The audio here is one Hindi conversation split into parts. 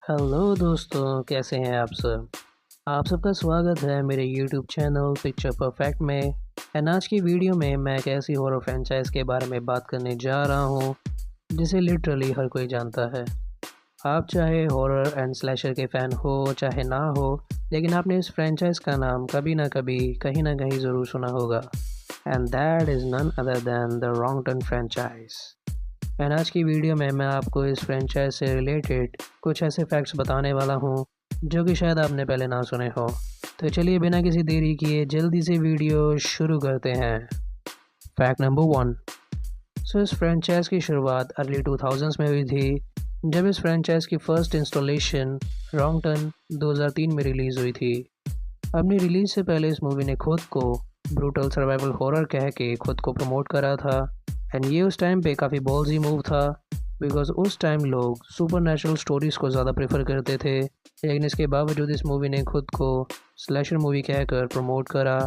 हेलो दोस्तों, कैसे हैं आप सब। आप सबका स्वागत है मेरे यूट्यूब चैनल पिक्चर परफेक्ट में। एंड आज की वीडियो में मैं एक ऐसी हॉरर फ्रेंचाइज के बारे में बात करने जा रहा हूँ जिसे लिटरली हर कोई जानता है। आप चाहे हॉरर एंड स्लैशर के फ़ैन हो चाहे ना हो, लेकिन आपने इस फ्रेंचाइज का नाम कभी ना कभी कहीं ना कहीं ज़रूर सुना होगा। And that is none other than the Wrong Turn franchise. And आज की वीडियो में मैं आपको इस फ्रेंचाइज से रिलेटेड कुछ ऐसे फैक्ट्स बताने वाला हूँ जो कि शायद आपने पहले ना सुने हो। तो चलिए बिना किसी देरी किए जल्दी से वीडियो शुरू करते हैं। Fact number 1। इस फ्रेंचाइज की शुरुआत अर्ली 2000s में हुई थी, जब इस फ्रेंचाइज की फर्स्ट इंस्टॉलेशन रॉन्गटन 2003 में रिलीज़ हुई थी। अपनी रिलीज़ से पहले इस मूवी ने खुद को ब्रूटल सर्वाइवल हॉरर कह के खुद को प्रमोट करा था। एंड ये उस टाइम पे काफ़ी बॉल्जी मूव था, बिकॉज उस टाइम लोग सुपर नेचुरल स्टोरीज़ को ज़्यादा प्रेफर करते थे। लेकिन इसके बावजूद इस मूवी ने खुद को स्लैशर मूवी कहकर प्रमोट करा।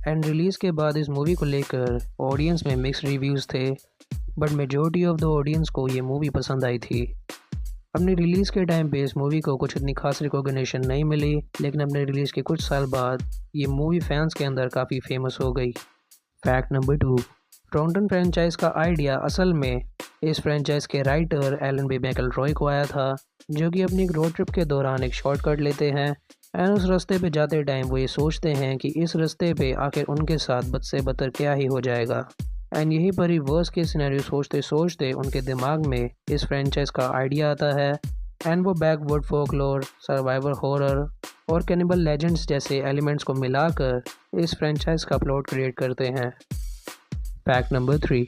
एंड रिलीज़ के बाद इस मूवी को लेकर ऑडियंस में मिक्स रिव्यूज़ थे, but majority of the audience को ये मूवी पसंद आई थी। अपनी रिलीज़ के टाइम पे इस मूवी को कुछ इतनी खास रिकॉग्निशन नहीं मिली, लेकिन अपने रिलीज़ के कुछ साल बाद ये मूवी फैंस के अंदर काफ़ी फेमस हो गई। Fact number 2। रॉन्गटन फ्रेंचाइज का आइडिया असल में इस फ्रेंचाइज के राइटर एलन बी मैकलरॉय को आया था, जो कि अपनी एक रोड ट्रिप के दौरान एक शॉर्टकट लेते हैं। एंड उस रास्ते पे जाते टाइम वो ये सोचते हैं कि इस रास्ते पे आखिर उनके साथ बद से बदतर क्या ही हो जाएगा। एंड यहीं पर ही वर्स्ट के सिनेरियो सोचते सोचते उनके दिमाग में इस फ्रेंचाइज का आइडिया आता है। एंड वो बैकवर्ड फोकलोर, सर्वाइवल हॉरर और कैनिबल लेजेंड्स जैसे एलिमेंट्स को मिलाकर इस फ्रेंचाइज का प्लॉट क्रिएट करते हैं। Fact number 3।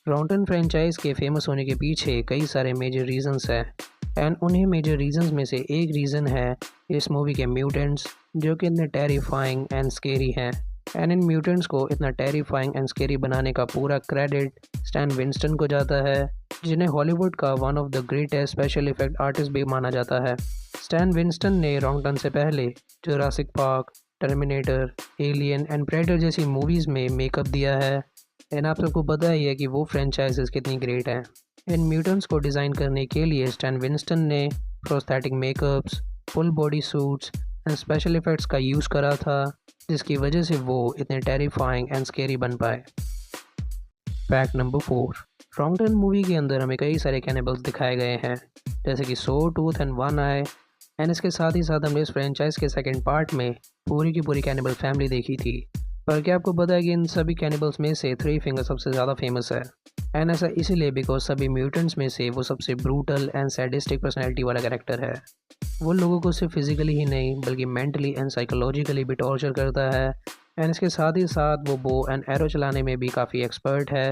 रॉन्गटन फ्रेंचाइज के फेमस होने के पीछे कई सारे मेजर रीजंस हैं। एंड उन्हीं मेजर रीजंस में से एक रीज़न है इस मूवी के म्यूटेंट्स, जो कि इतने टेरिफाइंग एंड स्केरी हैं। एंड इन म्यूटेंट्स को इतना टेरिफाइंग एंड स्केरी बनाने का पूरा क्रेडिट स्टैन विंस्टन को जाता है, जिन्हें हॉलीवुड का one of the greatest special effect artist भी माना जाता है। स्टैन विंस्टन ने रॉन्गटन से पहले Jurassic park, terminator, alien and predator जैसी मूवीज़ में मेकअप दिया है। एंड आप सबको पता ही है कि वो फ्रेंचाइजेस कितनी ग्रेट हैं। इन म्यूटेंट्स को डिज़ाइन करने के लिए स्टैन विंस्टन ने prosthetic makeups, full body suits and special effects का यूज़ करा था, जिसकी वजह से वो इतने टेरिफाइंग एंड स्केरी बन पाए। Fact number 4। रॉन्गटन मूवी के अंदर हमें कई सारे कैनिबल्स दिखाए गए हैं, जैसे कि Saw Tooth and One Eye. And इसके साथ ही साथ हमने इस फ्रेंचाइज के सेकेंड पार्ट में पूरी की पूरी कैनिबल फैमिली देखी थी। पर क्या आपको पता है कि इन सभी कैनिबल्स में से थ्री फिंगर सबसे ज़्यादा फेमस है। एंड ऐसा इसीलिए बिकॉज सभी म्यूटेंट्स में से वो सबसे ब्रूटल एंड सैडिस्टिक पर्सनैलिटी वाला कैरेक्टर है। वो लोगों को सिर्फ फिजिकली ही नहीं बल्कि मेंटली एंड साइकोलॉजिकली भी टॉर्चर करता है। एंड इसके साथ ही साथ वो बो एंड एरो चलाने में भी काफ़ी एक्सपर्ट है,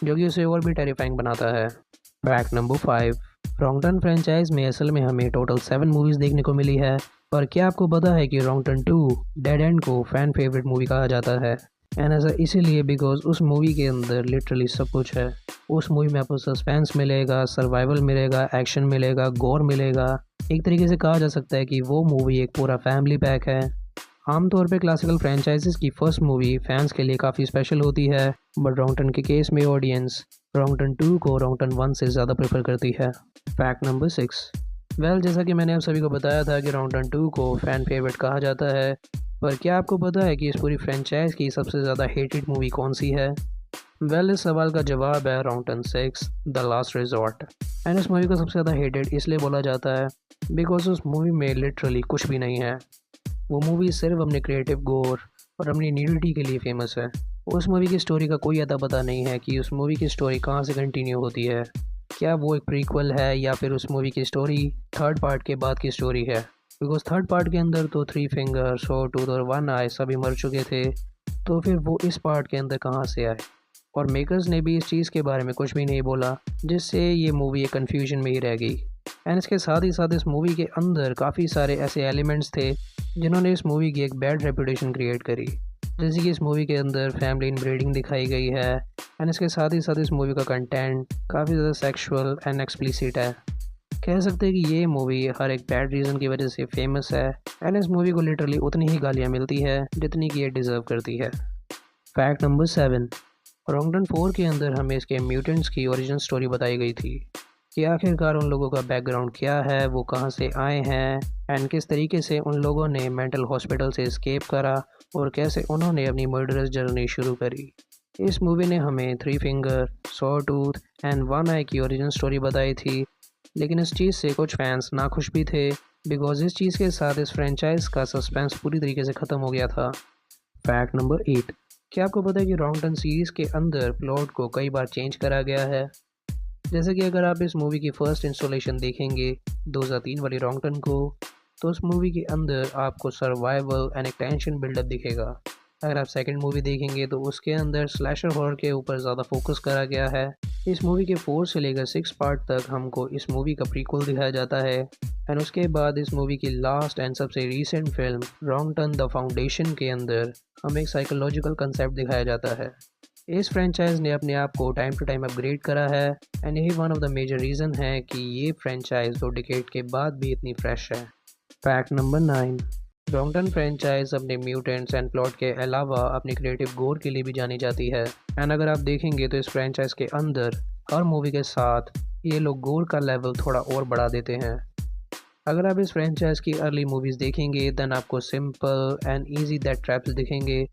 जो कि उसे और भी टेरिफाइंग बनाता है। Fact number 5। रॉन्गटन फ्रेंचाइज में असल में हमें टोटल 7 मूवीज़ देखने को मिली है। पर क्या आपको पता है कि रॉन्गटन 2 डेड एंड को फ़ैन फेवरेट मूवी कहा जाता है। एंड ऐसा इसीलिए बिकॉज उस मूवी के अंदर लिटरली सब कुछ है। उस मूवी में आपको सस्पेंस मिलेगा, सर्वाइवल मिलेगा, एक्शन मिलेगा, गोर मिलेगा। एक तरीके से कहा जा सकता है कि वो मूवी एक पूरा फैमिली पैक है। आमतौर पे क्लासिकल फ्रेंचाइजेस की फर्स्ट मूवी फैंस के लिए काफ़ी स्पेशल होती है, बट रॉन्गटन के केस में ऑडियंस रॉन्गटन 2 को रॉन्गटन 1 से ज़्यादा प्रेफर करती है। Fact number 6। जैसा कि मैंने आप सभी को बताया था कि रॉन्गटन 2 को फ़ैन फेवरेट कहा जाता है, पर क्या आपको पता है कि इस पूरी फ्रेंचाइज की सबसे ज़्यादा हेटेड मूवी कौन सी है। इस सवाल का जवाब है रॉन्गटन 6 द लास्ट रिजॉर्ट। एंड इस मूवी को सबसे ज़्यादा हेटेड इसलिए बोला जाता है बिकॉज उस मूवी में लिटरली कुछ भी नहीं है। वो मूवी सिर्फ अपने क्रिएटिव गोर और अपनी न्यूडिटी के लिए फेमस है। उस मूवी की स्टोरी का कोई अता पता नहीं है कि उस मूवी की स्टोरी कहाँ से कंटिन्यू होती है। क्या वो एक प्रीक्वल है या फिर उस मूवी की स्टोरी थर्ड पार्ट के बाद की स्टोरी है। बिकॉज थर्ड पार्ट के अंदर तो थ्री फिंगर, सो टूथ और वन आई सभी मर चुके थे, तो फिर वो इस पार्ट के अंदर कहाँ से आए। और मेकर्स ने भी इस चीज़ के बारे में कुछ भी नहीं बोला, जिससे ये मूवी एक कन्फ्यूजन में ही रह गई। एंड इसके साथ ही साथ इस मूवी के अंदर काफ़ी सारे ऐसे एलिमेंट्स थे जिन्होंने इस मूवी की एक बैड रेपुटेशन क्रिएट करी। जैसे कि इस मूवी के अंदर फैमिली इनब्रीडिंग दिखाई गई है। एंड इसके साथ ही साथ इस मूवी का कंटेंट काफ़ी ज़्यादा सेक्सुअल एंड एक्सप्लिसिट है। कह सकते हैं कि ये मूवी हर एक बैड रीज़न की वजह से फेमस है। एंड इस मूवी को लिटरली उतनी ही गालियाँ मिलती है जितनी कि ये डिज़र्व करती है। Fact number 7। रॉन्गटन 4 के अंदर हमें इसके म्यूटेंट्स की ओरिजिन स्टोरी बताई गई थी। कि आखिरकार उन लोगों का बैकग्राउंड क्या है, वो कहाँ से आए हैं एंड किस तरीके से उन लोगों ने मेंटल हॉस्पिटल से एस्केप करा और कैसे उन्होंने अपनी मर्डरस जर्नी शुरू करी। इस मूवी ने हमें Three Finger, Saw Tooth and One Eye की ओरिजिन स्टोरी बताई थी, लेकिन इस चीज़ से कुछ फैंस नाखुश भी थे बिकॉज इस चीज़ के साथ इस फ्रेंचाइज का सस्पेंस पूरी तरीके से ख़त्म हो गया था। फैक्ट नंबर 8, क्या आपको पता है कि रॉन्ग टर्न सीरीज़ के अंदर प्लॉट को कई बार चेंज करा गया है? जैसे कि अगर आप इस मूवी की फ़र्स्ट इंस्टॉलेशन देखेंगे 2003 वाली रॉन्ग टर्न को, तो उस मूवी के अंदर आपको सर्वाइवल एंड एक टेंशन बिल्डअप दिखेगा। अगर आप सेकंड मूवी देखेंगे तो उसके अंदर स्लैशर हॉरर के ऊपर ज़्यादा फोकस करा गया है। इस मूवी के 4 से लेकर 6 पार्ट तक हमको इस मूवी का प्रीक्वल दिखाया जाता है एंड उसके बाद इस मूवी की लास्ट एंड सबसे recent film wrong turn the foundation के अंदर हमें एक साइकोलॉजिकल कंसेप्ट दिखाया जाता है। इस फ्रेंचाइज ने अपने आप को टाइम टू टाइम अपग्रेड करा है एंड यही one of the major reason है कि ये फ्रेंचाइज 2 डिकेड के बाद भी इतनी फ्रेश है। Fact number 9, wrong turn franchise अपने म्यूटेंट्स एंड प्लॉट के अलावा अपनी क्रिएटिव गोर के लिए भी जानी जाती है एंड अगर आप देखेंगे तो इस फ्रेंचाइज के अंदर हर मूवी के साथ ये लोग गोर का लेवल थोड़ा और बढ़ा देते हैं। अगर आप इस फ्रेंचाइज की अर्ली मूवीज़ देखेंगे देन आपको simple and easy that traps दिखेंगे,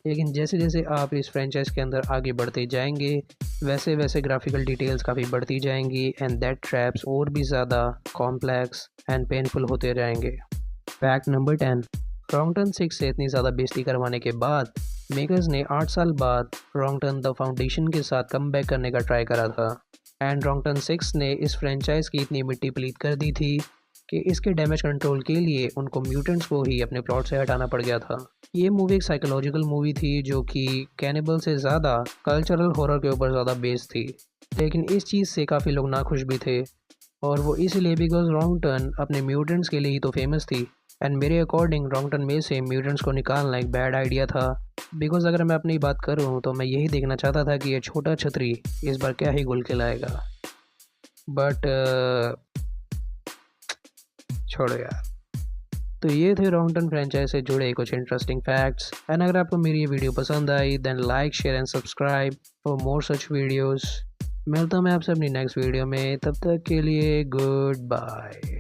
लेकिन जैसे जैसे आप इस फ्रेंचाइज के अंदर आगे बढ़ते जाएंगे वैसे वैसे ग्राफिकल डिटेल्स काफ़ी बढ़ती जाएंगी एंड दैट ट्रैप्स और भी ज़्यादा कॉम्प्लेक्स एंड पेनफुल होते जाएंगे। फैक्ट नंबर 10, रॉन्ग टर्न 6 से इतनी ज़्यादा बेइज्जती करवाने के बाद मेकर्स ने 8 साल बाद रॉन्ग टर्न द फाउंडेशन के साथ कम बैक करने का ट्राई करा था एंड रॉन्ग टर्न 6 ने इस फ्रेंचाइज की इतनी मिट्टी पलीत कर दी थी कि इसके डैमेज कंट्रोल के लिए उनको म्यूटेंट्स को ही अपने प्लॉट से हटाना पड़ गया था। ये मूवी एक साइकोलॉजिकल मूवी थी जो कि कैनिबल से ज़्यादा कल्चरल हॉरर के ऊपर ज़्यादा बेस्ड थी, लेकिन इस चीज़ से काफ़ी लोग नाखुश भी थे और वो इसलिए बिकॉज रॉन्ग टर्न अपने म्यूटेंट्स के लिए ही तो फेमस थी एंड मेरे अकॉर्डिंग रॉन्ग टर्न में से म्यूटेंट्स को निकालना एक बैड आइडिया था बिकॉज अगर मैं अपनी बात करूँ तो मैं यही देखना चाहता था कि ये छोटा छतरी इस बार क्या ही गुल खिलाएगा, बट छोड़ो यार। तो ये थे रॉन्ग टर्न फ्रेंचाइज से जुड़े कुछ इंटरेस्टिंग फैक्ट्स एंड अगर आपको मेरी ये वीडियो पसंद आई then like share and subscribe for more such videos. मिलता हूँ मैं आपसे अपनी नेक्स्ट वीडियो में, तब तक के लिए गुड बाय।